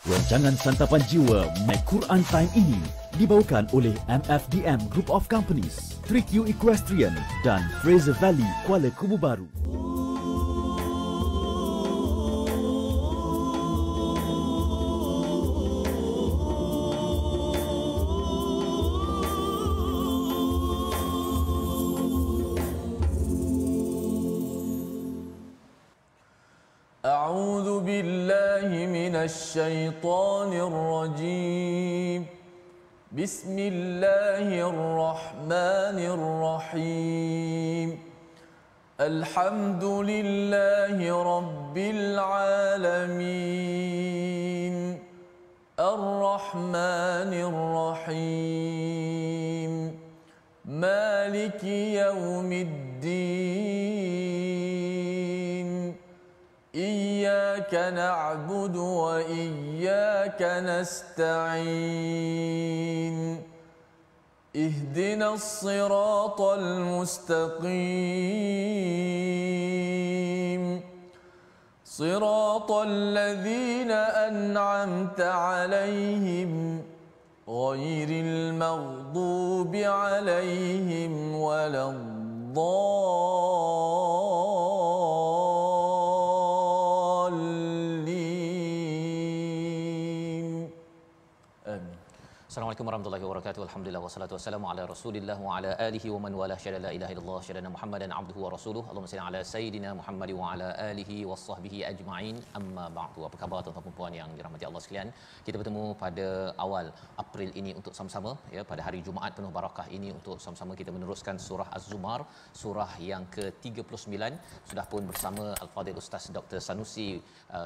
Rancangan santapan jiwa My Quran Time ini dibawakan oleh MFDM Group of Companies, 3Q Equestrian dan Fraser Valley Kuala Kubu Baru. أعوذ بالله من الشيطان الرجيم بسم الله الرحمن الرحيم الحمد لله رب العالمين الرحمن الرحيم مالك يوم الدين إياك نعبد وإياك نستعين اهدنا الصراط المستقيم صراط الذين أنعمت عليهم غير المغضوب عليهم ولا Assalamualaikum warahmatullahi wabarakatuh. Alhamdulillah wassalatu wassalamu ala Rasulillah wa ala alihi wa man wala syada la ilaha illallah syadana Muhammadan abduhu wa rasuluhu. Allahumma salli ala sayidina Muhammad wa ala alihi washabbihi ajma'in. Amma ba'du. Apa khabar tuan-tuan dan puan yang dirahmati Allah sekalian? Kita bertemu pada awal April ini untuk sama-sama ya, pada hari Jumaat penuh barakah ini untuk sama-sama kita meneruskan surah Az-Zumar, surah yang ke-39. Sudah pun bersama Al-Fadhil Ustaz Dr. Sanusi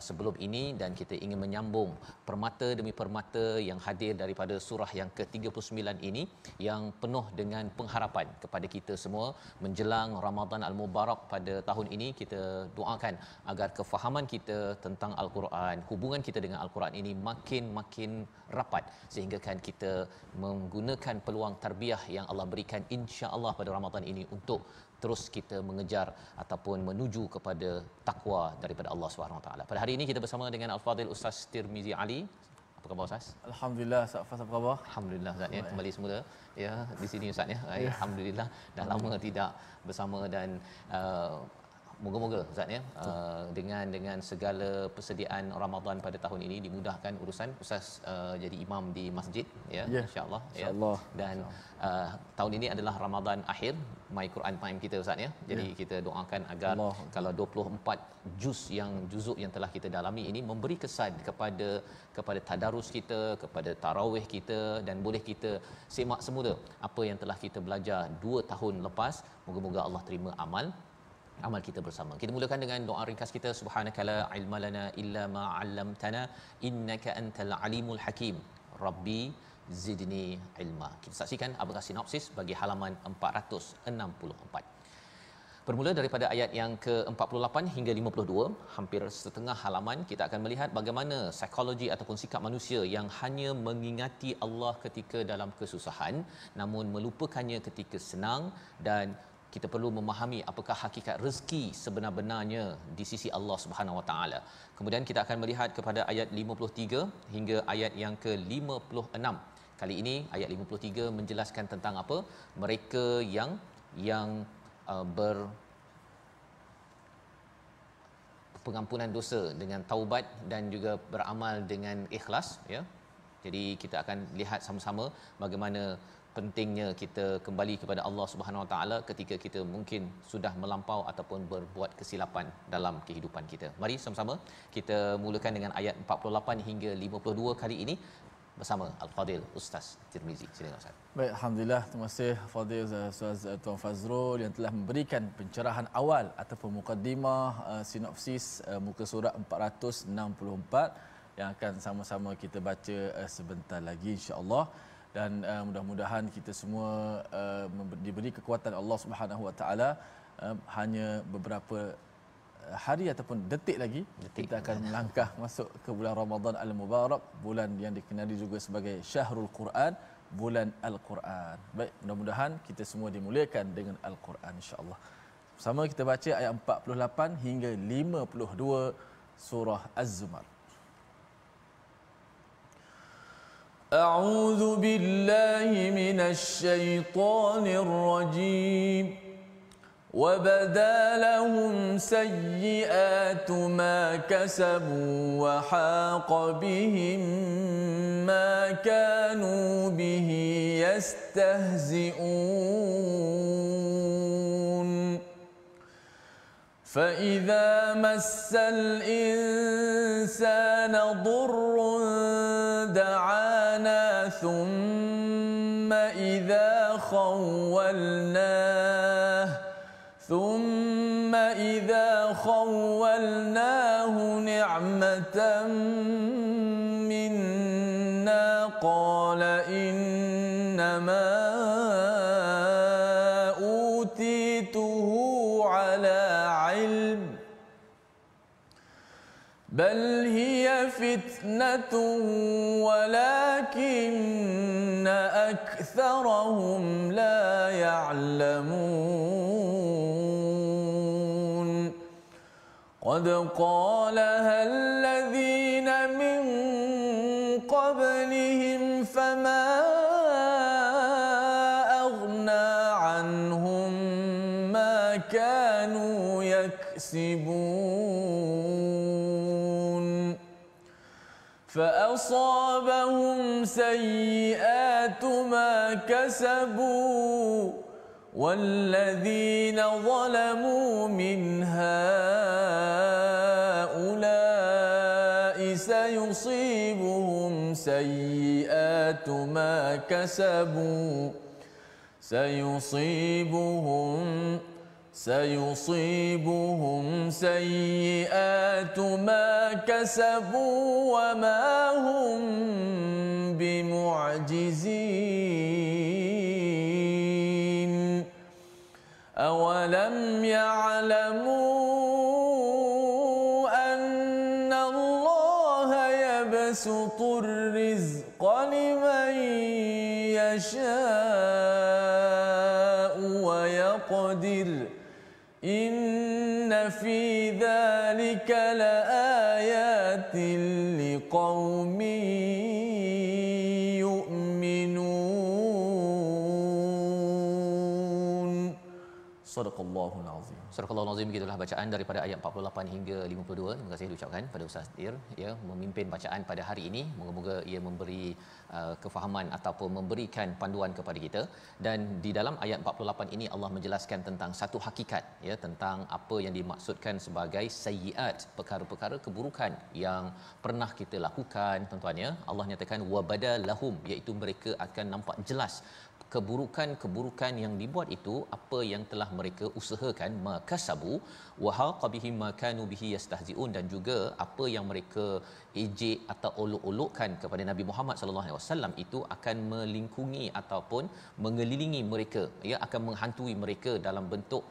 sebelum ini, dan kita ingin menyambung permata demi permata yang hadir daripada surah yang ke-39 ini yang penuh dengan pengharapan kepada kita semua menjelang Ramadan Al-Mubarak pada tahun ini. Kita doakan agar kefahaman kita tentang Al-Quran, hubungan kita dengan Al-Quran ini makin rapat, sehingga kan kita menggunakan peluang tarbiyah yang Allah berikan insya-Allah pada Ramadan ini untuk terus kita mengejar ataupun menuju kepada takwa daripada Allah Subhanahu Wa Taala. Pada hari ini kita bersama dengan Al-Fadhil Ustaz Tirmizi Ali. Apa khabar Ustaz? Alhamdulillah, Ustaz Fas, apa khabar? Alhamdulillah Ustaz ya, kembali semula ya di sini Ustaz ya. Alhamdulillah dah lama tidak bersama, dan moga-moga Ustaz ya dengan segala persediaan Ramadan pada tahun ini dimudahkan urusan Ustaz jadi imam di masjid ya, insya-Allah ya. Dan tahun ini adalah Ramadan akhir My Quran Time kita Ustaz ya. Jadi kita doakan agar kalau 24 juzuk yang telah kita dalami ini memberi kesan kepada tadarus kita, kepada tarawih kita, dan boleh kita semak semula apa yang telah kita belajar 2 tahun lepas. Moga-moga Allah terima amal kita bersama. Kita mulakan dengan doa ringkas kita. Subhanakala ilma lana illa ma 'allamtana innaka antal alimul hakim. Rabbi zidni ilma. Kita saksikan apakah sinopsis bagi halaman 464. Bermula daripada ayat yang ke-48 hingga 52, hampir setengah halaman, kita akan melihat bagaimana psikologi ataupun sikap manusia yang hanya mengingati Allah ketika dalam kesusahan namun melupakannya ketika senang, dan kita perlu memahami apakah hakikat rezeki sebenar-benarnya di sisi Allah Subhanahu Wa Taala. Kemudian kita akan melihat kepada ayat 53 hingga ayat yang ke-56. Kali ini ayat 53 menjelaskan tentang apa? Mereka yang pengampunan dosa dengan taubat dan juga beramal dengan ikhlas ya. Jadi kita akan lihat sama-sama bagaimana pentingnya kita kembali kepada Allah Subhanahu Wa Taala ketika kita mungkin sudah melampau ataupun berbuat kesilapan dalam kehidupan kita. Mari sama-sama kita mulakan dengan ayat 48 hingga 52 kali ini bersama Al-Fadhil Ustaz Tirmizi. Silakan Ustaz. Baik, alhamdulillah, terima kasih Fadhil Ustaz Tuan Fazrul yang telah memberikan pencerahan awal ataupun mukadimah sinopsis muka surat 464 yang akan sama-sama kita baca sebentar lagi insya-Allah. Dan mudah-mudahan kita semua diberi kekuatan Allah Subhanahu Wa Taala. Hanya beberapa hari ataupun detik lagi kita akan melangkah masuk ke bulan Ramadan Al-Mubarak, bulan yang dikenali juga sebagai Syahrul Quran, bulan Al-Quran. Baik, mudah-mudahan kita semua dimuliakan dengan Al-Quran insya-Allah. Sama kita baca ayat 48 hingga 52 surah Az-Zumar. أعوذ بالله من الشيطان الرجيم وبدا لهم سيئات ما كسبوا وحاق بهم ما كانوا به يستهزئون فإذا مس الإنسان ضر دعانا ثم إذا خولناه نعمة منا قال إنما أوتيته على علم بل هي فتنة ولكن أكثرهم لا يعلمون قد قالها الذين من قبلهم فما أغنى عنهم ما كانوا يكسبون فأصابهم سيئات ما كسبوا والذين ظلموا من هؤلاء سيصيبهم سيئات ما كسبوا سيصيبهم سيئات ما كسبوا وما هم بمعجزين أولم يعلموا أن الله يبسط الرزق لمن يشاء ويقدر إن في ذلك لآيات لقوم يؤمنون صدق الله العظيم. Surah Al-Azim, begitulah bacaan daripada ayat 48 hingga 52. Terima kasih diucapkan pada Ustaz Dir ya, memimpin bacaan pada hari ini. Moga-moga ia memberi kefahaman ataupun memberikan panduan kepada kita. Dan di dalam ayat 48 ini Allah menjelaskan tentang satu hakikat ya, tentang apa yang dimaksudkan sebagai sayyiat, perkara-perkara keburukan yang pernah kita lakukan tuan-tuan ya. Allah nyatakan wabada lahum, iaitu mereka akan nampak jelas keburukan-keburukan yang dibuat itu, apa yang telah mereka usahakan, makasabu wa haqa bihim ma kanu bihi yastahziun, dan juga apa yang mereka ejek atau olok-olokkan kepada Nabi Muhammad sallallahu alaihi wasallam itu akan melingkungi ataupun mengelilingi mereka ya, akan menghantui mereka dalam bentuk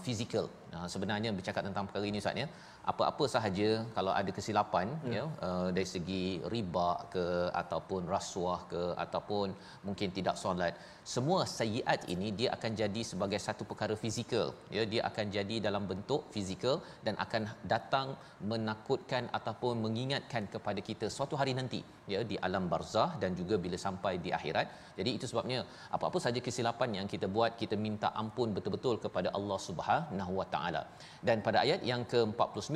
fizikal. Sebenarnya bercakap tentang perkara ini Ustaz ya, apa-apa sahaja kalau ada kesilapan ya, dari segi riba ke ataupun rasuah ke ataupun mungkin tidak solat, semua sayyiat ini dia akan jadi sebagai satu perkara fizikal ya, dia akan jadi dalam bentuk fizikal dan akan datang menakutkan ataupun mengingatkan kepada kita suatu hari nanti ya, di alam barzah dan juga bila sampai di akhirat. Jadi itu sebabnya apa-apa saja kesilapan yang kita buat, kita minta ampun betul-betul kepada Allah Subhanahu wa taala. Dan pada ayat yang ke-49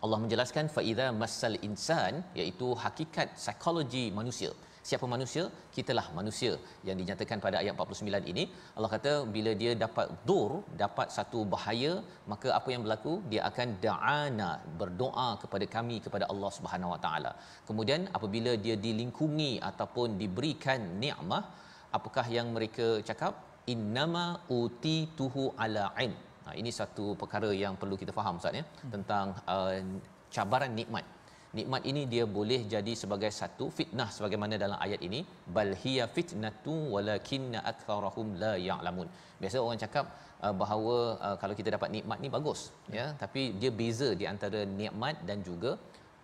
Allah menjelaskan fa idza massal insan, iaitu hakikat psikologi manusia. Siapa manusia? Kitalah manusia yang dinyatakan pada ayat 49 ini. Allah kata bila dia dapat dur, dapat satu bahaya, maka apa yang berlaku? Dia akan da'ana, berdoa kepada kami, kepada Allah Subhanahu Wa Taala. Kemudian apabila dia dilingkungi ataupun diberikan nikmat, apakah yang mereka cakap? Innama utituhu ala ilm. Ini satu perkara yang perlu kita faham Ustaz ya, tentang cabaran nikmat. Nikmat ini dia boleh jadi sebagai satu fitnah sebagaimana dalam ayat ini, bal hiya fitnatu walakinna aktsarahum la ya'lamun. Biasa orang cakap bahawa kalau kita dapat nikmat ni bagus ya, tapi dia beza di antara nikmat dan juga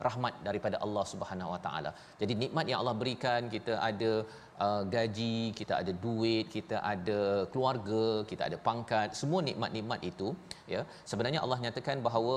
rahmat daripada Allah Subhanahu Wa Taala. Jadi nikmat yang Allah berikan, kita ada gaji, kita ada duit, kita ada keluarga, kita ada pangkat, semua nikmat-nikmat itu ya, sebenarnya Allah nyatakan bahawa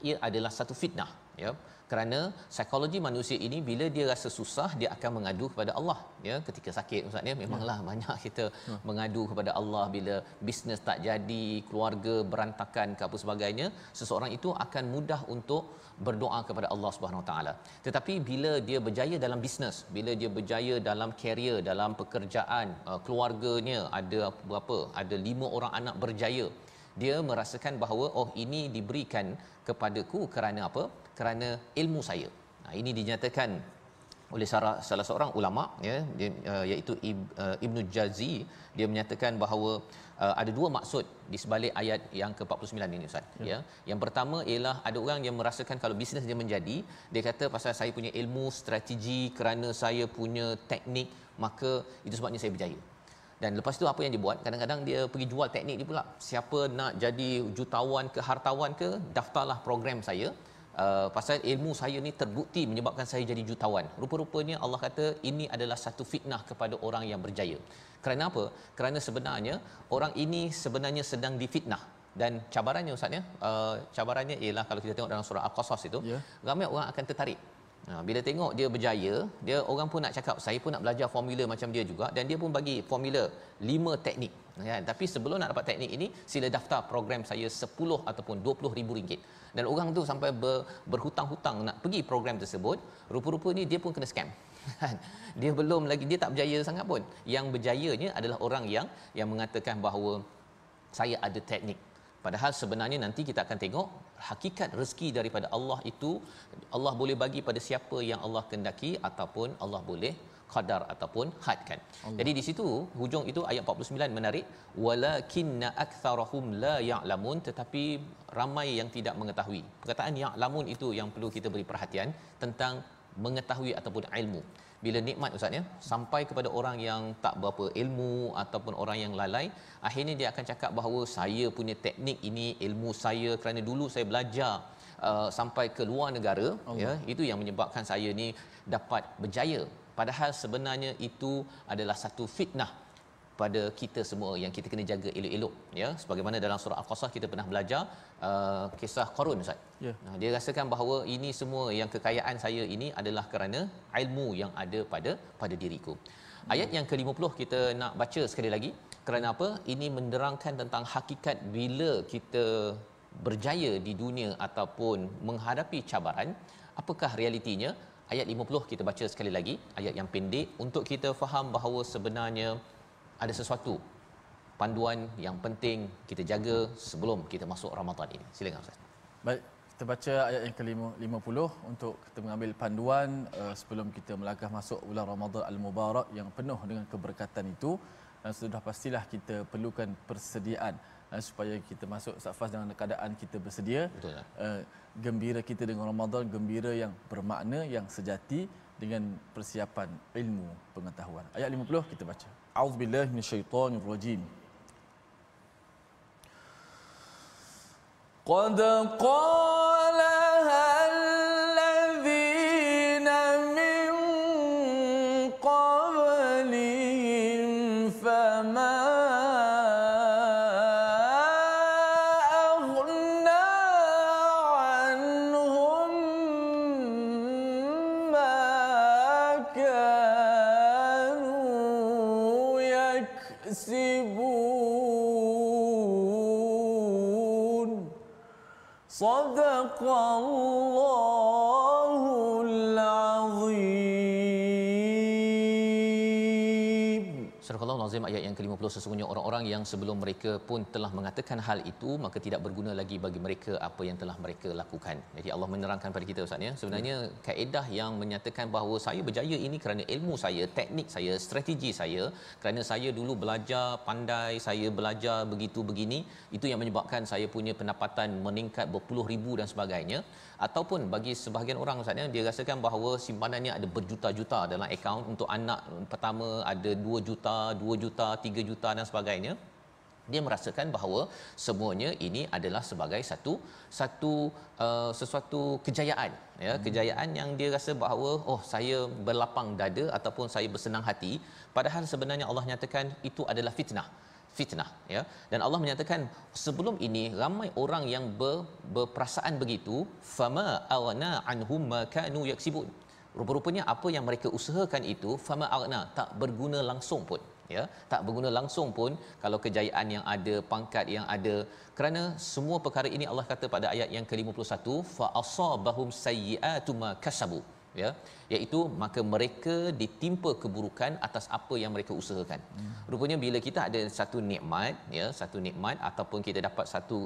ia adalah satu fitnah ya. Kerana psikologi manusia ini bila dia rasa susah dia akan mengadu kepada Allah, ya. Ketika sakit ustaz ya, memanglah banyak kita mengadu kepada Allah bila bisnes tak jadi, keluarga berantakan ke apa sebagainya, seseorang itu akan mudah untuk berdoa kepada Allah Subhanahu Wa Taala. Tetapi bila dia berjaya dalam bisnes, bila dia berjaya dalam karier, dalam pekerjaan, keluarganya ada berapa, ada 5 orang anak berjaya, dia merasakan bahawa oh ini diberikan kepadaku kerana apa? Kerana ilmu saya. Ini dinyatakan oleh salah seorang ulama, ya, iaitu Ibnu Jauzi. Dia menyatakan bahawa ada 2 maksud di sebalik ayat yang ke-49 ini ustaz, ya. Yang pertama ialah ada orang yang merasakan kalau bisnes dia menjadi, dia kata pasal saya punya ilmu strategi, kerana saya punya teknik, maka itu sebabnya saya berjaya. Dan lepas tu apa yang dia buat? Kadang-kadang dia pergi jual teknik dia pula. Siapa nak jadi jutawan ke hartawan ke, daftarlah program saya. Pasal ilmu saya ni terbukti menyebabkan saya jadi jutawan. Rupa-rupanya Allah kata ini adalah satu fitnah kepada orang yang berjaya. Kerana apa? Kerana sebenarnya orang ini sebenarnya sedang difitnah. Dan cabarannya ustaz ya, cabarannya ialah kalau kita tengok dalam surah Al-Qasas itu, ramai orang akan tertarik. Bila tengok dia berjaya, dia orang pun nak cakap saya pun nak belajar formula macam dia juga, dan dia pun bagi formula 5 teknik, kan. Tapi sebelum nak dapat teknik ini, sila daftar program saya 10 ataupun 20 ribu ringgit. Dan orang tu sampai berhutang-hutang nak pergi program tersebut. Rupa-rupanya dia pun kena scam. Dia belum lagi, dia tak berjaya sangat pun. Yang berjayanya adalah orang yang mengatakan bahawa saya ada teknik. Padahal sebenarnya nanti kita akan tengok hakikat rezeki daripada Allah itu, Allah boleh bagi pada siapa yang Allah kehendaki, ataupun Allah boleh qadar ataupun hadkan. Jadi di situ hujung itu ayat 49 menarik, walakinna aktsarahum la ya'lamun, tetapi ramai yang tidak mengetahui. Perkataan ya'lamun itu yang perlu kita beri perhatian, tentang mengetahui ataupun ilmu. Bila nikmat ustaz ya sampai kepada orang yang tak berapa ilmu ataupun orang yang lalai, akhirnya dia akan cakap bahawa saya punya teknik ini ilmu saya kerana dulu saya belajar sampai ke luar negara, ya, itu yang menyebabkan saya ni dapat berjaya. Padahal sebenarnya itu adalah satu fitnah pada kita semua yang kita kena jaga elok-elok, ya. Sebagaimana dalam surah Al-Qasas kita pernah belajar kisah Qarun ustaz. Dia rasakan bahawa ini semua yang kekayaan saya ini adalah kerana ilmu yang ada pada diriku. Ayat yang ke-50 kita nak baca sekali lagi. Kerana apa? Ini menerangkan tentang hakikat bila kita berjaya di dunia ataupun menghadapi cabaran, apakah realitinya. Ayat 50 kita baca sekali lagi, ayat yang pendek, untuk kita faham bahawa sebenarnya ada sesuatu panduan yang penting kita jaga sebelum kita masuk Ramadan ini. Silakan ustaz. Baik, kita baca ayat yang ke-50 untuk kita mengambil panduan sebelum kita melangkah masuk bulan Ramadan Al-Mubarak yang penuh dengan keberkatan itu. Dan sudah pastilah kita perlukan persediaan supaya kita masuk safas dengan keadaan kita bersedia. Betul. Gembira kita dengan Ramadan, gembira yang bermakna, yang sejati, dengan persiapan ilmu pengetahuan. Ayat 50 kita baca. A'udzubillahi minasyaitonirrajim. Qad qalaha alladhina min qablihim fama Sadaqallahul Azim. Surah Al-Azim ayat yang ke-50, sesungguhnya orang-orang yang sebelum mereka pun telah mengatakan hal itu, maka tidak berguna lagi bagi mereka apa yang telah mereka lakukan. Jadi Allah menerangkan pada kita ustaz ya, sebenarnya kaedah yang menyatakan bahawa saya berjaya ini kerana ilmu saya, teknik saya, strategi saya, kerana saya dulu belajar pandai, saya belajar begitu begini, itu yang menyebabkan saya punya pendapatan meningkat berpuluh ribu dan sebagainya. Ataupun bagi sebahagian orang ustaz ya, dia rasakan bahawa simpanannya ada berjuta-juta dalam akaun, untuk anak pertama ada 2 juta, 2 juta, 3 juta dan sebagainya. Dia merasakan bahawa semuanya ini adalah sebagai sesuatu kejayaan, ya, kejayaan yang dia rasa bahawa oh saya berlapang dada ataupun saya bersenang hati. Padahal sebenarnya Allah nyatakan itu adalah fitnah. fitnah, ya. Dan Allah menyatakan sebelum ini ramai orang yang berperasaan begitu, fama aghna anhum ma kanu yaksibun. Rupa-rupanya apa yang mereka usahakan itu fama aghna, tak berguna langsung pun, ya, tak berguna langsung pun kalau kejayaan yang ada, pangkat yang ada, kerana semua perkara ini Allah kata pada ayat yang ke-51, fa asabahum sayyi'atu ma kasabu, ya, iaitu maka mereka ditimpa keburukan atas apa yang mereka usahakan. Rupanya bila kita ada satu nikmat, ya, satu nikmat ataupun kita dapat satu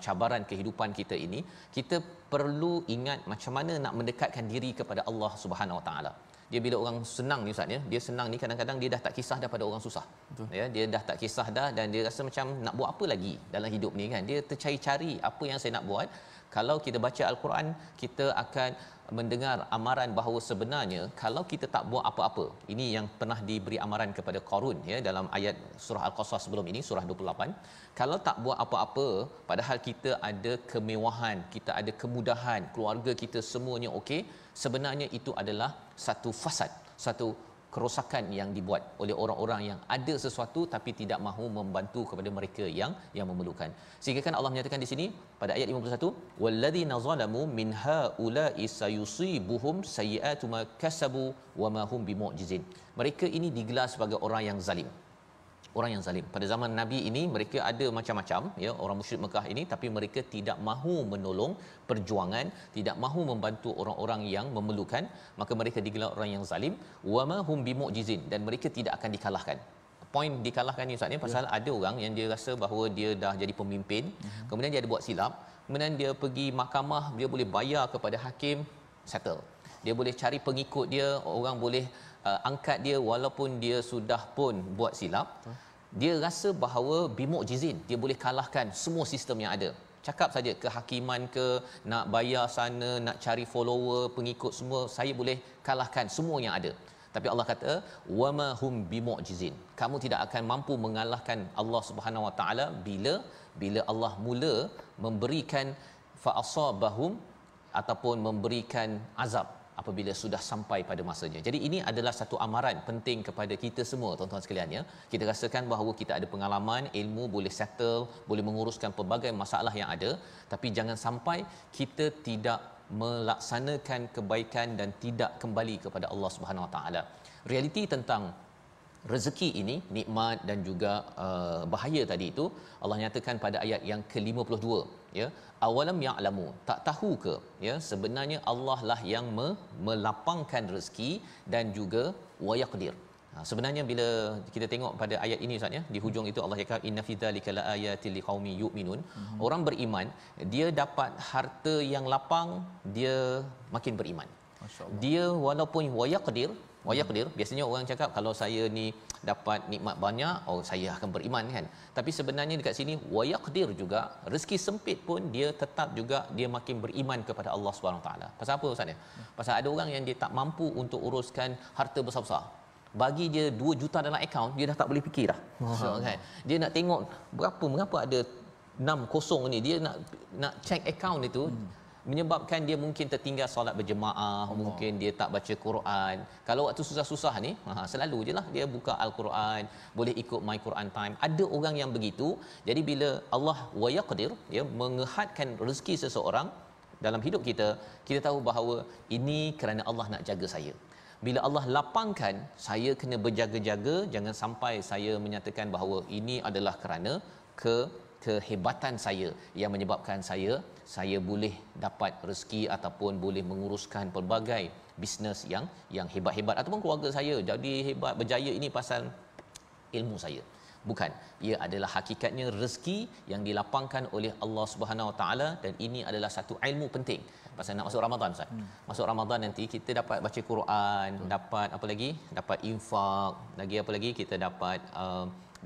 cabaran kehidupan kita ini, kita perlu ingat macam mana nak mendekatkan diri kepada Allah Subhanahu Wa Taala. Dia bila orang senang ni Ustaz, ya, dia senang ni kadang-kadang dia dah tak kisah dah pada orang susah. Betul. Ya, dia dah tak kisah dah dan dia rasa macam nak buat apa lagi dalam hidup ni kan. Dia tercari-cari apa yang saya nak buat. Kalau kita baca Al-Quran, kita akan mendengar amaran bahawa sebenarnya kalau kita tak buat apa-apa, ini yang pernah diberi amaran kepada Qarun, ya, dalam ayat surah Al-Qasas sebelum ini, surah 28. Kalau tak buat apa-apa padahal kita ada kemewahan, kita ada kemudahan, keluarga kita semuanya okey, sebenarnya itu adalah satu fasad, satu kerosakan yang dibuat oleh orang-orang yang ada sesuatu tapi tidak mahu membantu kepada mereka yang memerlukan. Sehingga kan Allah menyatakan di sini pada ayat 51, walladzina zalamu min haula'i sayusibuhum sayyi'atu ma kasabu wa ma hum bimu'jizin. Mereka ini digelar sebagai orang yang zalim. Orang yang zalim. Pada zaman Nabi ini mereka ada macam-macam, ya, orang musyrik Mekah ini, tapi mereka tidak mahu menolong perjuangan, tidak mahu membantu orang-orang yang memerlukan, maka mereka digelar orang yang zalim. Wama hum bimu'jizin, dan mereka tidak akan dikalahkan. Poin dikalahkan ni Ustaz ni pasal ada orang yang dia rasa bahawa dia dah jadi pemimpin, kemudian dia ada buat silap, kemudian dia pergi mahkamah, dia boleh bayar kepada hakim, settle. Dia boleh cari pengikut dia, orang boleh angkat dia walaupun dia sudah pun buat silap. Dia rasa bahawa bimu'jizin, dia boleh kalahkan semua sistem yang ada. Cakap saja kehakiman ke, nak bayar sana, nak cari follower, pengikut semua, saya boleh kalahkan semua yang ada. Tapi Allah kata wama hum bimu'jizin, kamu tidak akan mampu mengalahkan Allah Subhanahu Wa Taala bila Allah mula memberikan fa asabahum ataupun memberikan azab apabila sudah sampai pada masanya. Jadi ini adalah satu amaran penting kepada kita semua tuan-tuan sekalian, ya. Kita rasakan bahawa kita ada pengalaman, ilmu, boleh settle, boleh menguruskan pelbagai masalah yang ada, tapi jangan sampai kita tidak melaksanakan kebaikan dan tidak kembali kepada Allah Subhanahu Wa Taala. Realiti tentang rezeki ini, nikmat dan juga bahaya tadi itu Allah nyatakan pada ayat yang ke-52, ya, awalam ya'lamu, tak tahu ke, ya, sebenarnya Allah lah yang melapangkan rezeki dan juga wa yaqdir. Sebenarnya bila kita tengok pada ayat ini Ustaz, ya, di hujung itu Allah cakap inna fi dzalika laayatil liqaumin yu'minun. Orang beriman, dia dapat harta yang lapang, dia makin beriman. Masya-Allah. Dia walaupun wa yaqdir, biasanya orang cakap kalau saya ni dapat nikmat banyak, oh saya akan beriman kan. Tapi sebenarnya dekat sini wa yaqdir juga, rezeki sempit pun dia tetap juga dia makin beriman kepada Allah Subhanahu taala. Pasal apa Ustaz, ya? Pasal ada orang yang dia tak mampu untuk uruskan harta besar-besar. Bagi dia 2 juta dalam akaun, dia dah tak boleh fikir dah. Kan? Dia nak tengok berapa ada 6 kosong ni, dia nak check akaun itu. Menyebabkan dia mungkin tertinggal solat berjemaah, mungkin dia tak baca Quran. Kalau waktu susah-susah ni, selalu je lah dia buka Al-Quran, boleh ikut My Quran Time. Ada orang yang begitu. Jadi bila Allah wa yaqdir, ya, mengehadkan rezeki seseorang dalam hidup kita, kita tahu bahawa ini kerana Allah nak jaga saya. Bila Allah lapangkan, saya kena berjaga-jaga, jangan sampai saya menyatakan bahawa ini adalah kerana kehebatan saya yang menyebabkan saya boleh dapat rezeki ataupun boleh menguruskan pelbagai bisnes yang hebat-hebat, ataupun keluarga saya jadi hebat berjaya ini pasal ilmu saya. Bukan, ia adalah hakikatnya rezeki yang dilapangkan oleh Allah Subhanahu Wa Taala, dan ini adalah satu ilmu penting pasal nak masuk Ramadan Ustaz. Masuk Ramadan nanti kita dapat baca Quran, dapat apa lagi? Dapat infak, lagi apa lagi? Kita dapat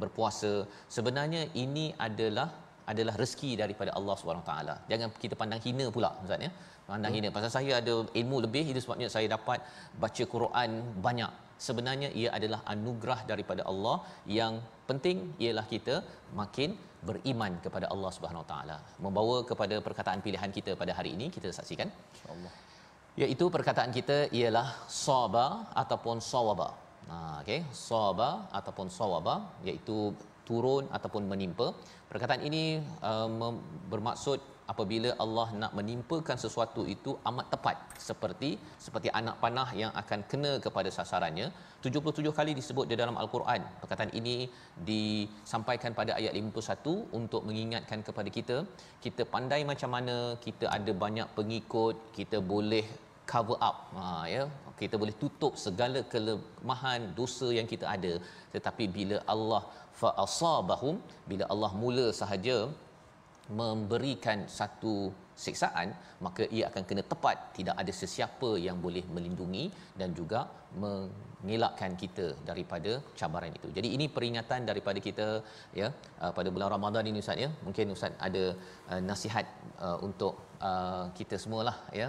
berpuasa. Sebenarnya ini adalah rezeki daripada Allah Subhanahu taala. Jangan kita pandang hina pula Ustaz, ya. Pandang hina pasal saya ada ilmu lebih, itu sebabnya saya dapat baca Quran banyak. Sebenarnya ia adalah anugerah daripada Allah. Yang penting ialah kita makin beriman kepada Allah Subhanahu taala. Membawa kepada perkataan pilihan kita pada hari ini, kita saksikan insya-Allah. Iaitu perkataan kita ialah saba ataupun sawaba. Okey, saba ataupun sawaba, iaitu turun ataupun menimpa. Perkataan ini bermaksud apabila Allah nak menimpakan sesuatu itu amat tepat, seperti anak panah yang akan kena kepada sasarannya. 77 kali disebut di dalam Al-Quran. Perkataan ini disampaikan pada ayat 51 untuk mengingatkan kepada kita pandai macam mana, kita ada banyak pengikut, kita boleh cover up, kita boleh tutup segala kelemahan dosa yang kita ada. Tetapi bila Allah fa'asabahum, bila Allah mula sahaja memberikan satu siksaan, maka ia akan kena tepat, tidak ada sesiapa yang boleh melindungi dan juga mengelakkan kita daripada cabaran itu. Jadi ini peringatan daripada kita, ya, pada bulan Ramadan ini, Ustaz, ya. Mungkin Ustaz ada nasihat untuk kita semualah, ya,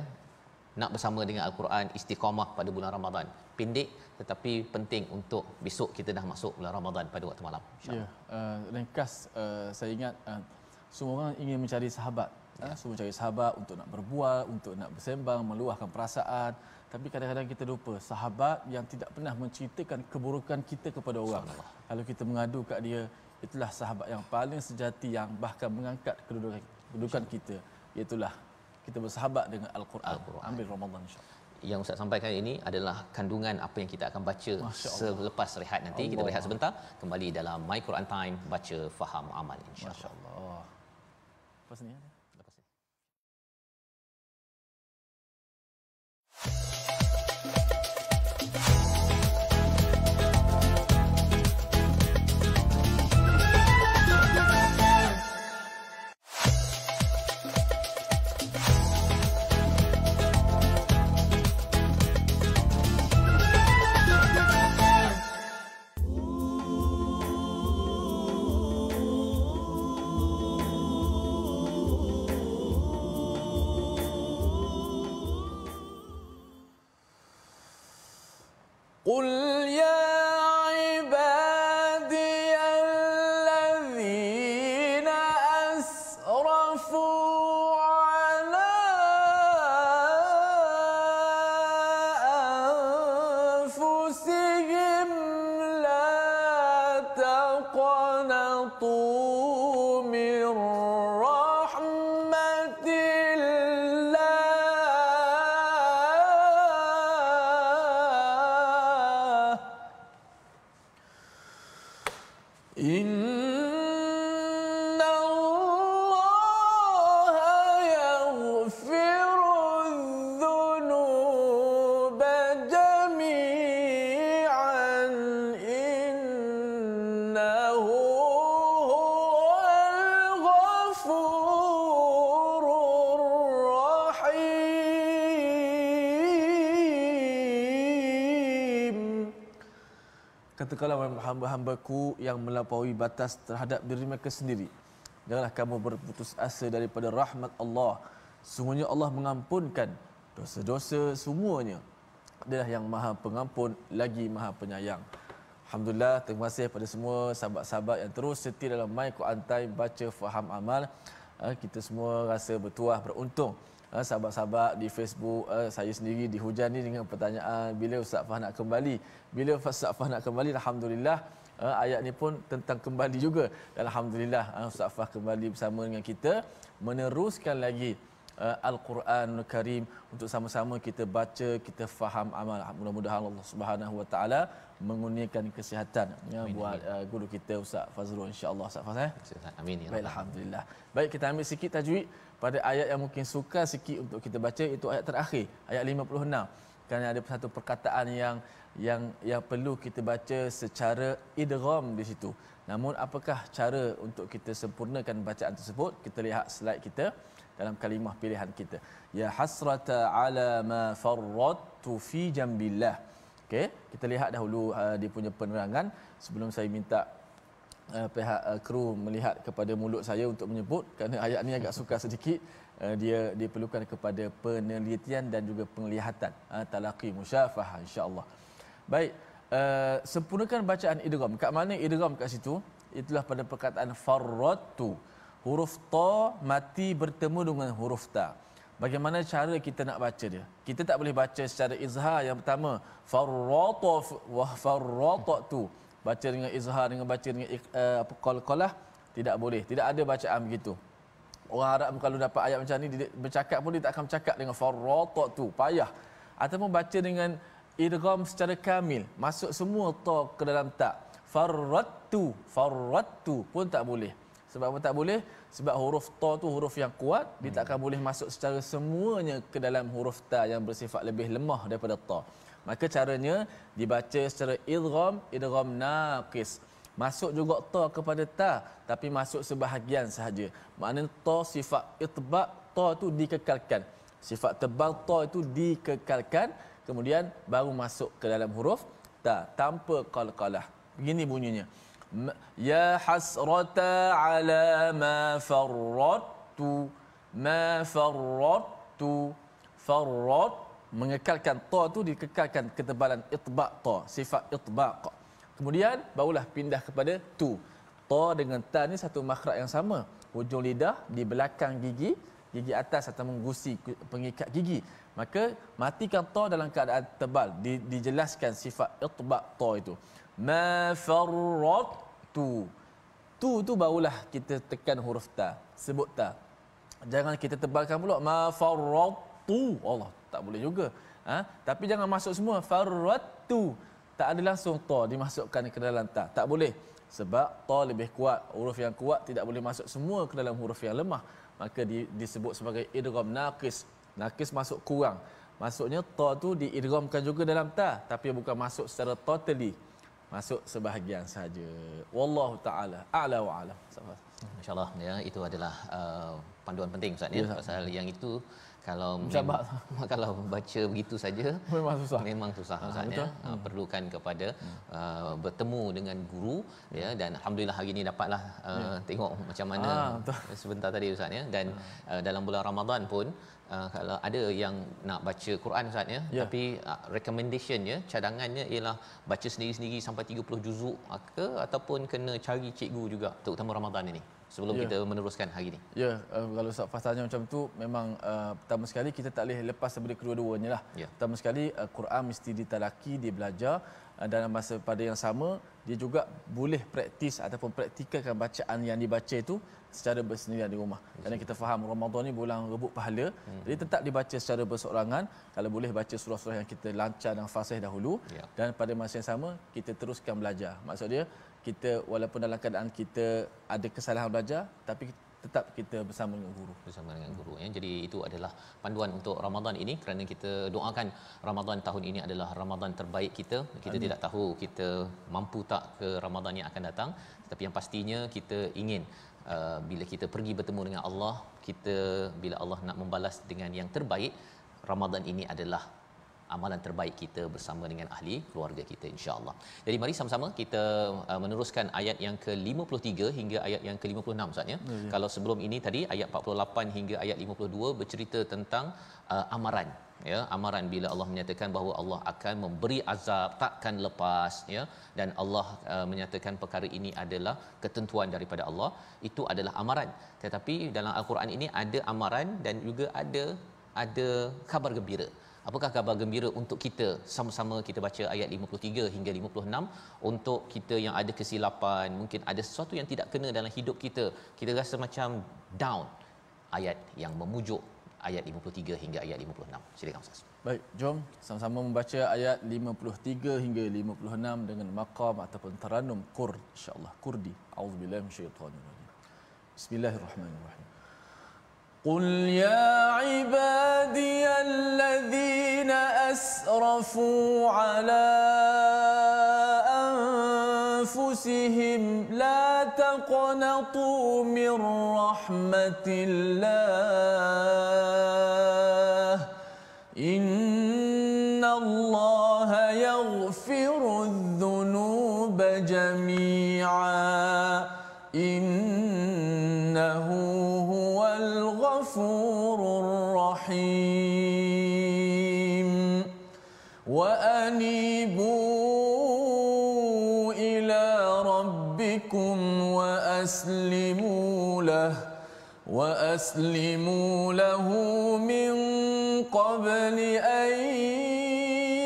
nak bersama dengan Al-Quran, istiqamah pada bulan Ramadan. Pendek tetapi penting untuk besok kita dah masuk bulan Ramadan pada waktu malam, insya-Allah. Ya, ringkas, saya ingat semua orang ingin mencari sahabat. Semua mencari sahabat untuk nak berbual, untuk nak bersembang, meluahkan perasaan. Tapi kadang-kadang kita lupa sahabat yang tidak pernah menceritakan keburukan kita kepada orang. Kalau kita mengadu kat dia, itulah sahabat yang paling sejati, yang bahkan mengangkat kedudukan kita. Itulah kita bersahabat dengan Al-Quran. Ambil Ramadan, insya-Allah. Yang Ustaz sampaikan ini adalah kandungan apa yang kita akan baca selepas rehat nanti. Kita berehat sebentar, kembali dalam My Quran Time, baca, faham, amal, insya-Allah. Masya-Allah. Lepas ni ada. قل يا عبادي الذين أسرفوا على أنفسهم لا تقنطوا من رحمة إن الله يغفر الذنوب جميعا إنه هو الغفور الرحيم. Katakanlah, hamba-hambaku yang melampaui batas terhadap diri mereka sendiri, janganlah kamu berputus asa daripada rahmat Allah. Sungguhnya Allah mengampunkan dosa-dosa semuanya. Dialah yang Maha Pengampun lagi Maha Penyayang. Alhamdulillah, terima kasih pada semua sahabat-sahabat yang terus setia dalam My Quran Time, baca, faham, amal. Kita semua rasa bertuah, beruntung. Sahabat-sahabat di Facebook, saya sendiri dihujani dengan pertanyaan, bila Ustaz Fah nak kembali? Bila Ustaz Fah nak kembali? Alhamdulillah, ayat ni pun tentang kembali juga. Dan alhamdulillah, Ustaz Fah kembali bersama dengan kita, meneruskan lagi Al-Quranul Karim untuk sama-sama kita baca, kita faham, amal. Mudah-mudahan Allah Subhanahu Wa Taala mengurniakan kesihatan, ya, buat guru kita Ustaz Fazrul, insya-Allah. Ustaz Fazrul, amin ya. Baik, alhamdulillah. Baik, kita ambil sikit tajwid pada ayat yang mungkin sukar sikit untuk kita baca, itu ayat terakhir, ayat 56. Kerana ada satu perkataan yang perlu kita baca secara idgham di situ. Namun apakah cara untuk kita sempurnakan bacaan tersebut? Kita lihat slide kita dalam kalimah pilihan kita. Ya hasrata ala ma farrattu fi jambillah. Okey, kita lihat dahulu dia punya penerangan sebelum saya minta pihak kru melihat kepada mulut saya untuk menyebut, kerana ayat ni agak sukar sedikit. Dia diperlukan kepada penelitian dan juga penglihatan, talaqi, musyafahah, insya-Allah. Baik, sempurnakan bacaan idgham. Kat mana idgham kat situ? Itulah pada perkataan farrattu. Huruf ta mati bertemu dengan huruf ta. Bagaimana cara kita nak baca dia? Kita tak boleh baca secara izhar yang pertama, farrata wa farrattu. baca dengan izhar, dengan baca dengan qalqalah, tidak boleh. Tidak ada bacaan begitu. Orang Arab kalau dapat ayat macam ni, dia bercakap pun dia tak akan bercakap dengan farrattu, payah. Ataupun baca dengan idgham secara kamil, masuk semua ta ke dalam ta. Farrattu pun tak boleh. Sebab apa tak boleh? Sebab huruf ta tu huruf yang kuat, dia tak akan boleh masuk secara semuanya ke dalam huruf ta yang bersifat lebih lemah daripada ta. Maka caranya dibaca secara idgham naqis. Masuk juga ta kepada ta, tapi masuk sebahagian sahaja. Maknanya ta sifat itba' ta tu dikekalkan. Sifat tebal ta itu dikekalkan, kemudian baru masuk ke dalam huruf ta tanpa qalqalah. Begini bunyinya. Ya hasrata ala ma farrattu farrat, mengekalkan ta tu dikekalkan ketebalan itba' ta, sifat itbaq. Kemudian barulah pindah kepada tu. Ta dengan ta ni satu makhraj yang sama. Hujung lidah di belakang gigi atas atau menggusi pengikat gigi. Maka matikan ta dalam keadaan tebal. Dijelaskan sifat itba' ta itu. Ma farrattu. Tu barulah kita tekan huruf ta, sebut ta. Jangan kita tebalkan pula ma farrattu. Allah, tak boleh juga. Tapi jangan masuk semua farrattu. Tak ada langsung ta dimasukkan ke dalam ta. Tak boleh. Sebab ta lebih kuat. Huruf yang kuat tidak boleh masuk semua ke dalam huruf yang lemah. Maka disebut sebagai idgham naqis. Naqis masuk kurang. Maksudnya ta tu diidghamkan juga dalam ta, tapi bukan masuk secara totally. Masuk sebahagian sahaja. Wallahu taala a'la wa a'lam. Masya-Allah, ya, itu adalah panduan penting Ustaz ya. Pasal yang itu kalau kalau baca begitu saja memang susah Ustaz ya. Perlukan kepada bertemu dengan guru ya, dan alhamdulillah hari ini dapatlah tengok macam mana sebentar tadi Ustaz ya. Dan dalam bulan Ramadan pun kalau ada yang nak baca Quran Ustaz ya, tapi recommendation-nya, cadangannya ialah baca sendiri-sendiri sampai 30 juzuk ataupun kena cari cikgu juga terutama Ramadan ini sebelum kita meneruskan hari ini. Ya, kalau Ustaz Fas tanya macam tu, memang pertama sekali kita tak boleh lepas daripada kedua-duanya lah. Pertama sekali Quran mesti ditalaki, dia belajar, dalam masa pada yang sama dia juga boleh praktis ataupun praktikalkan bacaan yang dibaca itu secara bersendirian di rumah. Kerana kita faham Ramadan ni bulan rebut pahala, jadi tetap dibaca secara berseorangan. Kalau boleh baca surah-surah yang kita lancar dan fasih dahulu, dan pada masa yang sama kita teruskan belajar. Maksud dia kita walaupun dalam keadaan kita ada kesalahan belajar, tapi tetap kita bersama dengan guru ya. Jadi itu adalah panduan untuk Ramadan ini, kerana kita doakan Ramadan tahun ini adalah Ramadan terbaik kita. Kita tidak tahu kita mampu tak ke Ramadan yang akan datang, tapi yang pastinya kita ingin bila kita pergi bertemu dengan Allah, kita bila Allah nak membalas dengan yang terbaik, Ramadan ini adalah amalan terbaik kita bersama dengan ahli keluarga kita, insya-Allah. Jadi mari sama-sama kita meneruskan ayat yang ke-53 hingga ayat yang ke-56 Ustaz ya. Kalau sebelum ini tadi ayat 48 hingga ayat 52 bercerita tentang amaran ya, amaran bila Allah menyatakan bahawa Allah akan memberi azab takkan lepas ya, dan Allah menyatakan perkara ini adalah ketentuan daripada Allah, itu adalah amaran. Tetapi dalam al-Quran ini ada amaran dan juga ada khabar gembira. Apakah khabar gembira untuk kita? Sama-sama kita baca ayat 53 hingga 56. Untuk kita yang ada kesilapan, mungkin ada sesuatu yang tidak kena dalam hidup kita, kita rasa macam down, ayat yang memujuk ayat 53 hingga ayat 56. Silakan Ustaz. Baik, jom sama-sama membaca ayat 53 hingga 56 dengan maqam ataupun taranum Qurd, insya-Allah. Qurdi. Auzubillahi minasyaitanir rajim. Bismillahirrahmanirrahim. قل يا عبادي الذين أسرفوا على أنفسهم لا تقنطوا من رحمة الله إن الله يغفر الذنوب جميعا إنه الغفور الرحيم وأنيبوا إلى ربكم وأسلموا له من قبل أن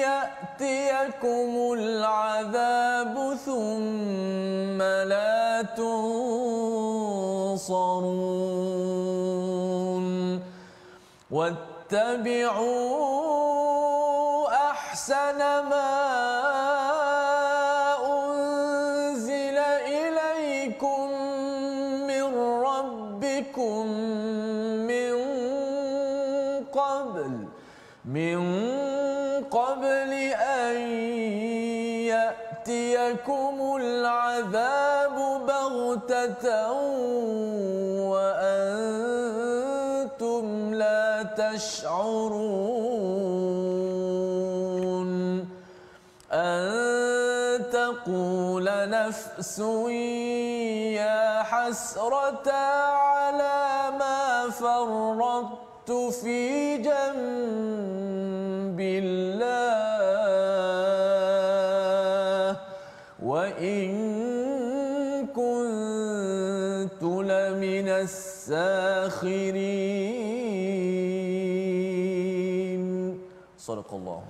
يأتي يأتيكم العذاب ثم لا تنصرون واتبعوا أحسن ما أنزل إليكم من ربكم من قبل أن يأتيكم العذاب بغتة وأنتم لا تشعرون أن تقول نفس يا حسرة على ما فرطت في جنب الله وإن كنت لمن الساخرين. صدق الله.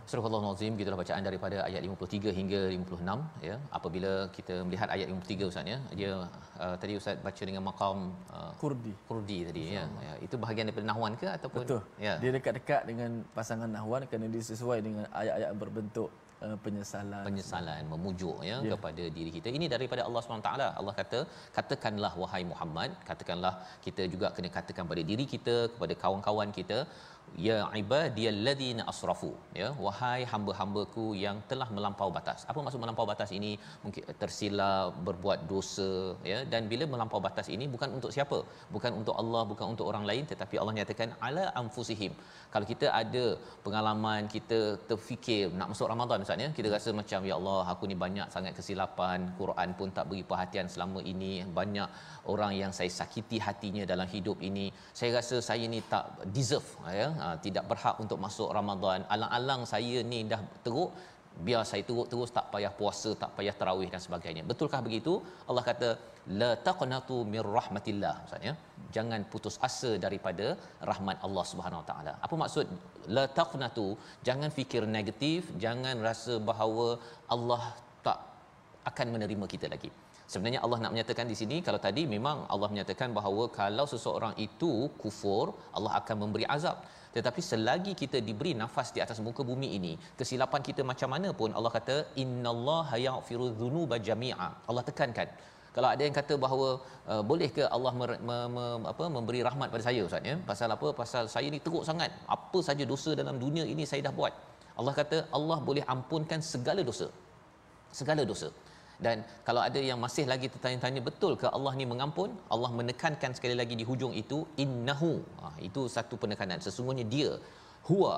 Surah Al-Azim, gitulah bacaan daripada ayat 53 hingga 56 ya. Apabila kita melihat ayat 53 Ustaz ya, dia tadi Ustaz baca dengan maqam kurdi tadi ya. Itu bahagian daripada nahwan ke ataupun betul. Ya. Dia dekat-dekat dengan pasangan nahwan kerana dia sesuai dengan ayat-ayat berbentuk penyesalan memujuk ya kepada diri kita. Ini daripada Allah SWT. Allah kata, katakanlah wahai Muhammad, katakanlah, kita juga kena katakan pada diri kita, kepada kawan-kawan kita, ya ibadiyalladzina asrafu, ya wahai hamba-hambaku yang telah melampau batas. Apa maksud melampau batas ini? Mungkin tersilap, berbuat dosa ya. Dan bila melampau batas ini bukan untuk siapa? Bukan untuk Allah, bukan untuk orang lain, tetapi Allah nyatakan ala anfusihim. Kalau kita ada pengalaman, kita terfikir nak masuk Ramadan Ustaz ya, kita rasa macam ya Allah, aku ni banyak sangat kesilapan, Quran pun tak beri perhatian selama ini, banyak orang yang saya sakiti hatinya dalam hidup ini, saya rasa saya ni tak deserve ya, tidak berhak untuk masuk Ramadan. Alang-alang saya ni dah teruk, biar saya teruk terus, tak payah puasa, tak payah tarawih dan sebagainya. Betulkah begitu? Allah kata la taqnatu mir rahmatillah, maksudnya jangan putus asa daripada rahmat Allah Subhanahu Wa Taala. Apa maksud la taqnatu? Jangan fikir negatif, jangan rasa bahawa Allah tak akan menerima kita lagi. Sebenarnya Allah nak menyatakan di sini, kalau tadi memang Allah menyatakan bahawa kalau seseorang itu kufur, Allah akan memberi azab. Tetapi selagi kita diberi nafas di atas muka bumi ini, kesilapan kita macam mana pun, Allah kata innallaha yaghfiru dzunuba jami'a. Allah tekankan. Kalau ada yang kata bahawa boleh ke Allah memberi rahmat pada saya Ustaz ya? Pasal apa? Pasal saya ni teruk sangat. Apa saja dosa dalam dunia ini saya dah buat. Allah kata Allah boleh ampunkan segala dosa. Segala dosa. Dan kalau ada yang masih lagi tertanya-tanya, betul ke Allah ni mengampun? Allah menekankan sekali lagi di hujung itu innahu. Itu satu penekanan. Sesungguhnya dia, huwa,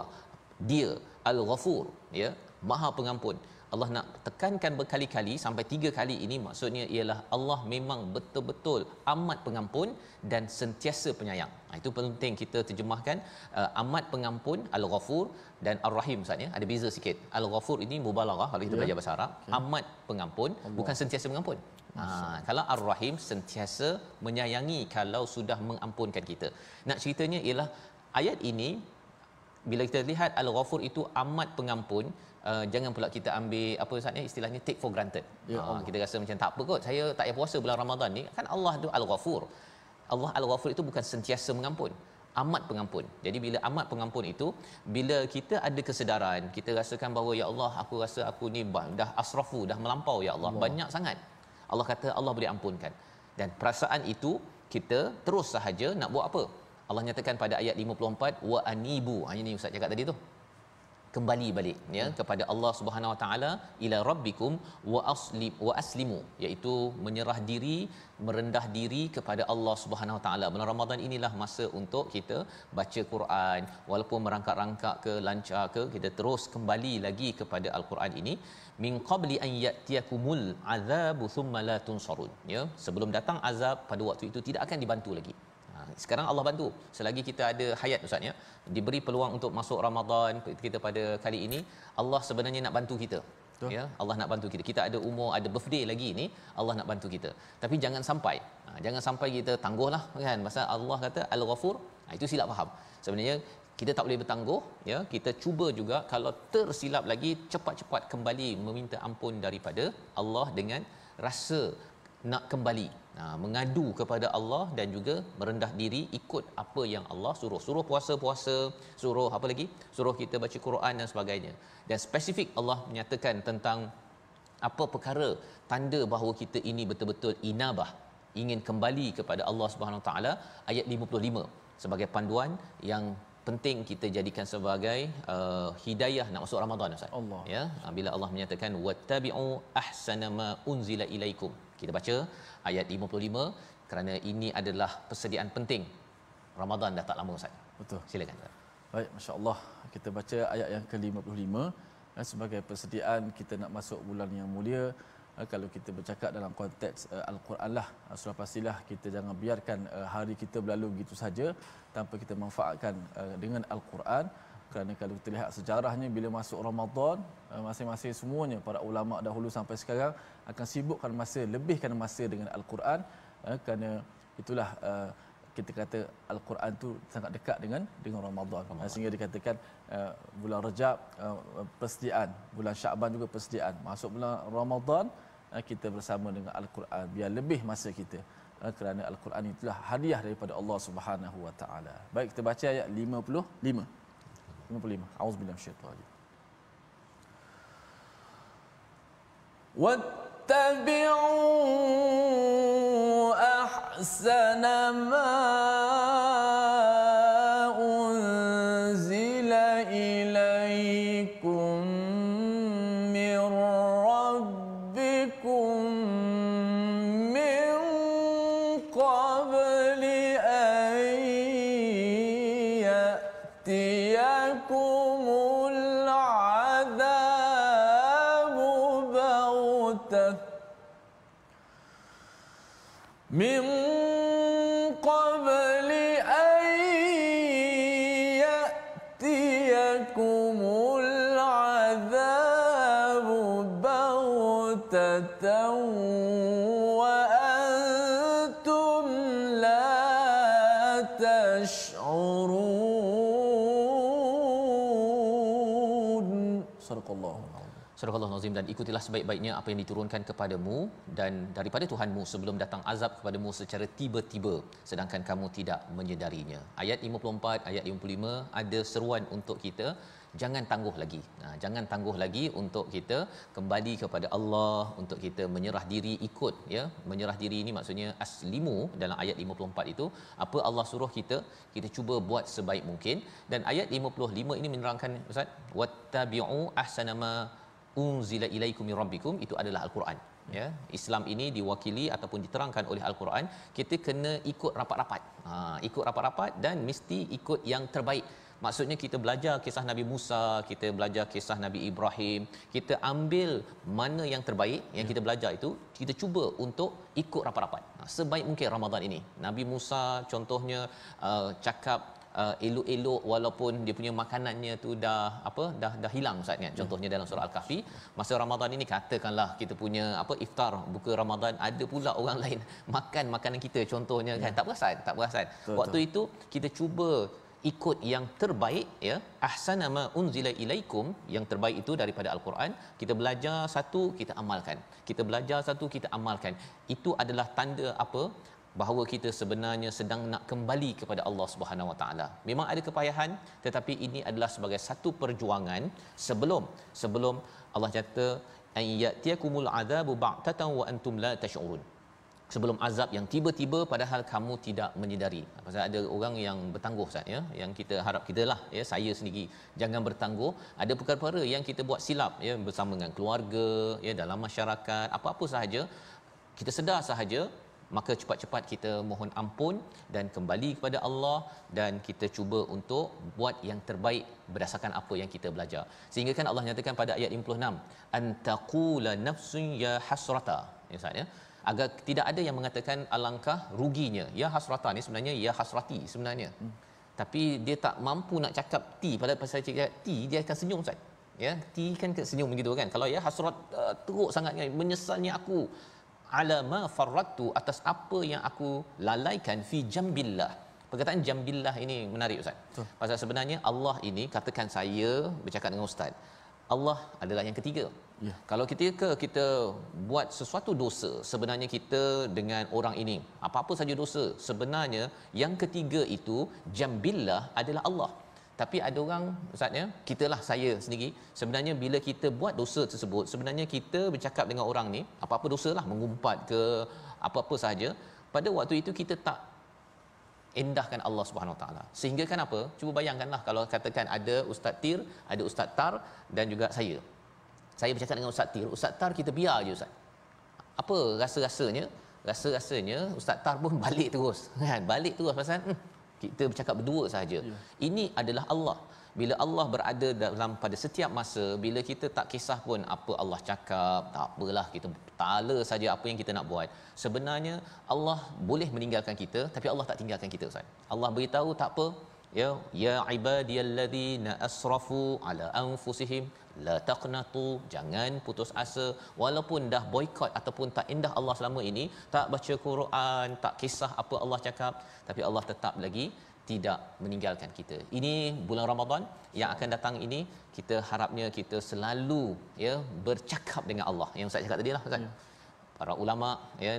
dia al-ghafur ya, Maha Pengampun. Allah nak tekankan berkali-kali sampai 3 kali ini, maksudnya ialah Allah memang betul-betul amat pengampun dan sentiasa penyayang. Itu penting kita terjemahkan, amat pengampun al-Ghafur dan ar-Rahim Ustaz ya. Ada beza sikit. Al-Ghafur ini mubalaghah kalau kita belajar bahasa Arab. Amat pengampun bukan sentiasa mengampun. Kalau ar-Rahim sentiasa menyayangi kalau sudah mengampunkan kita. Nak ceritanya ialah ayat ini bila kita lihat al-Ghafur itu amat pengampun, jangan pula kita ambil apa Ustaz ni istilahnya take for granted. Kita rasa macam tak apa kot, saya tak payah puasa bulan Ramadan ni, kan Allah tu al-Ghafur. Allah al-Ghafur itu bukan sentiasa mengampun, amat pengampun. Jadi bila amat pengampun itu, bila kita ada kesedaran, kita rasakan bahawa ya Allah, aku rasa aku ni dah asrafu, dah melampau ya Allah, banyak sangat. Allah kata Allah boleh ampunkan. Dan perasaan itu kita terus sahaja nak buat apa? Allah nyatakan pada ayat 54 wa anibu. Ini Ustaz cakap tadi tu. Kembali balik ya kepada Allah Subhanahu Wa Taala, ila rabbikum wa aslimu, iaitu menyerah diri, merendah diri kepada Allah Subhanahu Wa Taala. Bulan Ramadan inilah masa untuk kita baca Quran, walaupun merangkak-rangkak ke lancar ke, kita terus kembali lagi kepada al-Quran ini. Min qabli an ya'tiyakumul azabu thumma la tunsarun, ya, sebelum datang azab pada waktu itu tidak akan dibantu lagi. Sekarang Allah bantu selagi kita ada hayat Ustaz ya, diberi peluang untuk masuk Ramadan kita pada kali ini, Allah sebenarnya nak bantu kita. Betul. Ya, Allah nak bantu kita. Kita ada umur, ada birthday lagi ni, Allah nak bantu kita. Tapi jangan sampai kita tangguhlah kan, pasal Allah kata Al-Ghafur. Itu silap faham. Sebenarnya kita tak boleh bertangguh, ya, kita cuba juga kalau tersilap lagi cepat-cepat kembali meminta ampun daripada Allah dengan rasa nak kembali, mengadu kepada Allah dan juga merendah diri ikut apa yang Allah suruh puasa, suruh apa lagi, suruh kita baca Quran dan sebagainya. Dan spesifik Allah menyatakan tentang apa perkara tanda bahawa kita ini betul-betul inabah, ingin kembali kepada Allah Subhanahu Wa Taala, ayat 55 sebagai panduan yang penting kita jadikan sebagai hidayah nak masuk Ramadan, Ustaz. Allah. Ya, bila Allah menyatakan wattabi'u ahsana ma unzila ilaikum. Kita baca ayat 55 kerana ini adalah persediaan penting. Ramadan dah tak lama, Ustaz. Betul. Silakan, Ustaz. Baik, masya-Allah. Kita baca ayat yang ke-55 sebagai persediaan kita nak masuk bulan yang mulia. Kalau kita bercakap dalam konteks Al-Quran lah, sudah pastilah kita jangan biarkan hari kita berlalu begitu saja tanpa kita manfaatkan dengan Al-Quran. Kerana kalau kita lihat sejarahnya, bila masuk Ramadan, masing-masing semuanya para ulama dahulu sampai sekarang akan sibukkan masa, lebihkan masa dengan Al-Quran, kerana itulah kita kata Al-Quran tu sangat dekat dengan Ramadan. Sehingga dikatakan bulan Rajab persediaan, bulan Syaban juga persediaan. Masuk bulan Ramadan kita bersama dengan Al-Quran biar lebih masa kita, kerana Al-Quran itulah hadiah daripada Allah Subhanahu Wa Taala. Baik, kita baca ayat 55. Auzubillahi minasyaitanir rajim. Wattabi'u ahsana ma unzila ilaikum min rabbikum min qabli an ya'tiyakumul adzabu baghtah min qabli an ya'tiyakumul adzabu baghtatan wa antum la tash'urun. Sadaqallahu. Surah Al-Nazim. Dan ikutilah sebaik-baiknya apa yang diturunkan kepadamu dan daripada Tuhanmu sebelum datang azab kepadamu secara tiba-tiba sedangkan kamu tidak menyedarinya. Ayat 54, ayat 55 ada seruan untuk kita, jangan tangguh lagi. Jangan tangguh lagi untuk kita kembali kepada Allah, untuk kita menyerah diri ikut, ya. Menyerah diri ini maksudnya aslimu dalam ayat 54 itu, apa Allah suruh kita, kita cuba buat sebaik mungkin. Dan ayat 55 ini menerangkan, Ustaz, wattabi'u ahsana ma unzila ilaikum min rabbikum, itu adalah Al-Quran, ya. Islam ini diwakili ataupun diterangkan oleh Al-Quran. Kita kena ikut rapat-rapat, ikut rapat-rapat dan mesti ikut yang terbaik. Maksudnya kita belajar kisah Nabi Musa, kita belajar kisah Nabi Ibrahim, kita ambil mana yang terbaik yang kita belajar itu, kita cuba untuk ikut rapat-rapat sebaik mungkin Ramadan ini. Nabi Musa contohnya cakap elok-elok walaupun dia punya makanannya tu dah hilang, Ustaz, kan. Contohnya dalam surah Al-Kahfi, masa Ramadan ini katakanlah kita punya iftar buka Ramadan, ada pula orang lain makan makanan kita contohnya, kan. Tak perasan. Waktu itu kita cuba ikut yang terbaik, ya. Ahsana ma unzila ilaikum, yang terbaik itu daripada Al-Quran. Kita belajar satu, kita amalkan. Kita belajar satu, kita amalkan. Itu adalah tanda apa? Bahawa kita sebenarnya sedang nak kembali kepada Allah Subhanahu Wa Taala. Memang ada kepayahan, tetapi ini adalah sebagai satu perjuangan sebelum Allah kata ayyatiyakumul adzabu ba'tatan wa antum la tash'urun. Sebelum azab yang tiba-tiba padahal kamu tidak menyedari. Pasal ada orang yang bertangguh, Ustaz, ya. Yang kita harap kitalah, ya, saya sendiri jangan bertangguh. Ada perkara-perkara yang kita buat silap, ya, bersama dengan keluarga, ya, dalam masyarakat, apa-apa sahaja kita sedar sahaja, maka cepat-cepat kita mohon ampun dan kembali kepada Allah, dan kita cuba untuk buat yang terbaik berdasarkan apa yang kita belajar. Sehingga kan Allah nyatakan pada ayat 56, antaqula nafsun ya hasrata, ya, Ustaz, ya. Agar tidak ada yang mengatakan alangkah ruginya. Ya hasrata ni sebenarnya ya hasrati sebenarnya. Tapi dia tak mampu nak cakap ti, pada pasal cakap ti dia akan senyum, Ustaz. Ya, ti kan senyum begitu, kan. Kalau ya hasrat teruk sangatnya, menyesalnya aku ala ma farrattu, atas apa yang aku lalaikan fi jambillah, Perkataan jambillah ini menarik Ustaz. Betul. Pasal sebenarnya Allah ini, katakan saya bercakap dengan Ustaz, Allah adalah yang ketiga. Ya. Kalau kita buat sesuatu dosa, sebenarnya kita dengan orang ini, apa-apa saja dosa, sebenarnya yang ketiga itu jambillah adalah Allah. Tapi ada orang Ustaz, kitalah, saya sendiri, sebenarnya bila kita buat dosa tersebut, sebenarnya kita bercakap dengan orang ni, apa-apa dosalah, mengumpat ke apa-apa sahaja, pada waktu itu kita tak endahkan Allah Subhanahu Wa Taala. Sehingga kan apa? Cuba bayangkanlah kalau katakan ada Ustaz Tir, ada Ustaz Tar dan juga saya. Saya bercakap dengan Ustaz Tir, Ustaz Tar kita biar je Ustaz. Apa rasa-rasanya? Rasa-rasanya Ustaz Tar pun balik terus. Kan? Balik terus pasal kita bercakap berdua sahaja. Ya. Ini adalah Allah. Bila Allah berada dalam pada setiap masa, bila kita tak kisah pun apa Allah cakap, tak apalah, kita tala saja apa yang kita nak buat. Sebenarnya Allah boleh meninggalkan kita, tapi Allah tak tinggalkan kita Ustaz. Allah beritahu tak apa, ya ibadiyalladzina asrafu ala anfusihim la taqnatu, jangan putus asa, walaupun dah boikot ataupun tak indah Allah selama ini, tak baca Quran, tak kisah apa Allah cakap, tapi Allah tetap lagi tidak meninggalkan kita. Ini bulan Ramadan yang akan datang ini, kita harapnya kita selalu bercakap dengan Allah. Yang Ustaz cakap tadi lah Ustaz. Ya. Para ulama,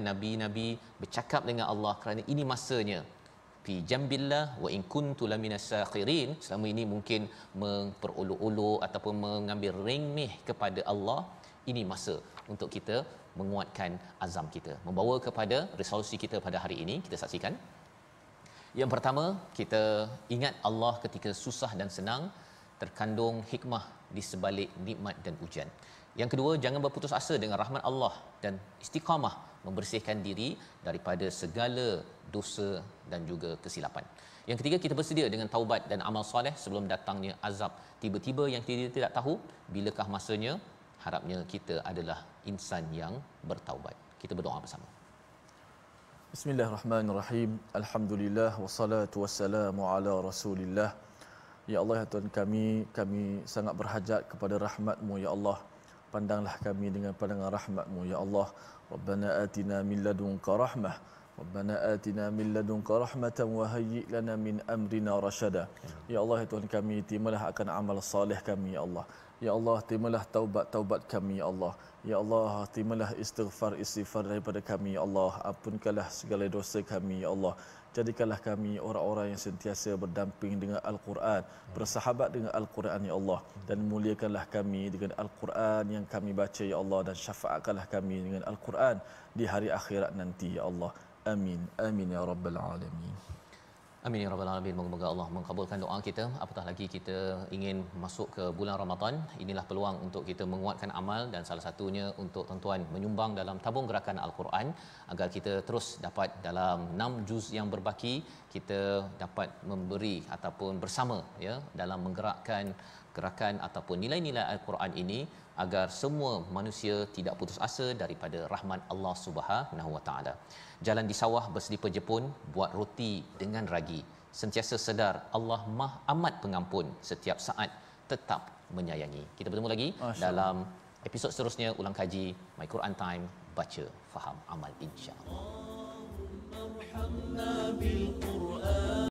nabi-nabi bercakap dengan Allah kerana ini masanya. Fi jambillah wa in kuntu laminas saqirin. Selama ini mungkin memperolok-olok ataupun mengambil remeh kepada Allah. Ini masa untuk kita menguatkan azam kita, membawa kepada resolusi kita pada hari ini. Kita saksikan. Yang pertama, kita ingat Allah ketika susah dan senang, terkandung hikmah di sebalik nikmat dan ujian. Yang kedua, jangan berputus asa dengan rahmat Allah dan istiqamah membersihkan diri daripada segala dosa dan juga kesilapan. Yang ketiga, kita bersedia dengan taubat dan amal soleh sebelum datangnya azab tiba-tiba yang kita tidak tahu bilakah masanya. Harapnya kita adalah insan yang bertaubat. Kita berdoa bersama. Bismillahirrahmanirrahim. Alhamdulillah wassalatu wassalamu ala Rasulillah. Ya Allah, ya Tuhan kami sangat berhajat kepada rahmat-Mu ya Allah. Pandanglah kami dengan pandangan rahmat-Mu ya Allah. Rabbana atina min ladunka rahmah. Rabbana atina min ladunka rahmatan wa hayyi' lana min amrina rasyada. Ya Allah, ya Tuhan kami, terimalah akan amal salih kami ya Allah. Ya Allah, terimalah taubat kami ya Allah. Ya Allah, terimalah istighfar daripada kami ya Allah. Ampunkanlah segala dosa kami ya Allah. Jadikanlah kami orang-orang yang sentiasa berdamping dengan Al-Quran, bersahabat dengan Al-Quran ya Allah, dan muliakanlah kami dengan Al-Quran yang kami baca ya Allah, dan syafaatkanlah kami dengan Al-Quran di hari akhirat nanti ya Allah. Amin. Amin ya rabbal alamin. Amin ya rabbal alamin. Moga-moga Allah mengabulkan doa kita. Apatah lagi kita ingin masuk ke bulan Ramadan. Inilah peluang untuk kita menguatkan amal, dan salah satunya untuk tuan-tuan menyumbang dalam tabung gerakan Al-Quran agar kita terus dapat dalam 6 juz yang berbaki kita dapat memberi ataupun bersama dalam menggerakkan gerakan ataupun nilai-nilai Al-Quran ini agar semua manusia tidak putus asa daripada rahmat Allah Subhanahu Wa Taala. Jalan di sawah berselipar jepun, buat roti dengan ragi. Sentiasa sedar Allah amat pengampun, setiap saat tetap menyayangi. Kita bertemu lagi dalam episod seterusnya ulang kaji My Quran Time, baca, faham, amal, insya-Allah.